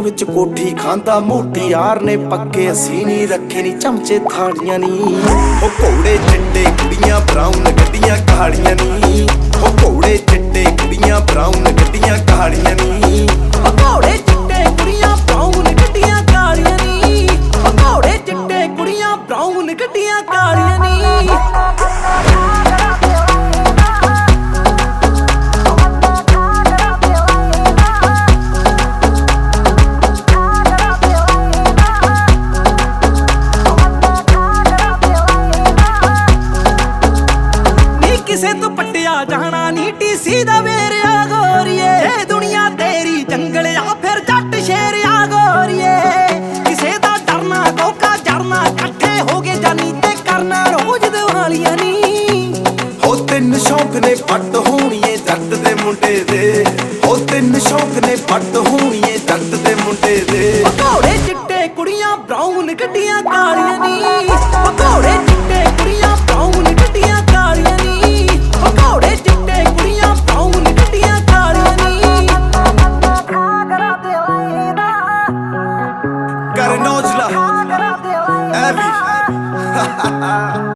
ਵਿੱਚ ਕੋਠੀ ਖਾਂਦਾ ਮੋਟੀ ਯਾਰ ਨੇ ਪੱਕੇ, ਅਸੀਂ ਨਹੀਂ ਰੱਖੇ ਨੀ ਚਮਚੇ ਥਾਲੀਆਂ ਨੀ। ਉਹ ਘੋੜੇ ਚਿੱਟੇ ਕੁੜੀਆਂ ਬਰਾਊਨ ਗੱਡੀਆਂ ਕਾਲੀਆਂ ਨੀ। ਉਹ ਘੋੜੇ ਚਿੱਟੇ ਕੁੜੀਆਂ ਬਰਾਊਨ ਗੱਡੀਆਂ ਕਾਲੀਆਂ ਨੀ। ਉਹ ਘੋੜੇ ਚਿੱਟੇ ਕੁੜੀਆਂ ਬਰਾਊਨ ਗੱਡੀਆਂ ਕਾਲੀਆਂ ਨੀ। ਉਹ ਘੋੜੇ ਚਿੱਟੇ ਕੁੜੀਆਂ ਬਰਾਊਨ ਗੱਡੀਆਂ ਕਾਲੀਆਂ ਨੀ। ਕਿਸੇ ਤੋਂ ਪੱਟਿਆ ਜਾਣਾ ਨੀ ਟੀਸੀ ਦਾ ਵੇਰਿਆ ਗੋਰੀਏ। ਦੁਨੀਆ ਤੇਰੀ ਜੰਗਲ ਆ ਫਿਰ ਜੱਟ ਸ਼ੇਰ ਆ ਗੋਰੀਏ। ਕਿਸੇ ਦਾ ਡਰਨਾ ਕੋਕਾ ਜਰਨਾ ਇਕੱਠੇ ਹੋ ਗਏ ਜਾਨੀ ਤੇ ਕਰਨਾ ਰੋਜ਼ ਦਿਵਾਲੀਆਂ ਨੀ। ਹੋ ਤਿੰਨ ਸ਼ੌਂਕ ਨੇ ਪੱਟ ਹੋਣੀਏ ਜੱਟ ਦੇ ਮੁੰਡੇ ਦੇ। ਹੋ ਤਿੰਨ ਸ਼ੌਂਕ ਨੇ ਪੱਟ ਹੋਣੀਏ ਜੱਟ ਦੇ ਮੁੰਡੇ ਦੇ। ਘੋੜੇ ਚਿੱਟੇ ਕੁੜੀਆਂ ਬਰਾਊਨ ਗੱਡੀਆਂ ਕਾਲੀਆਂ ਨੀ।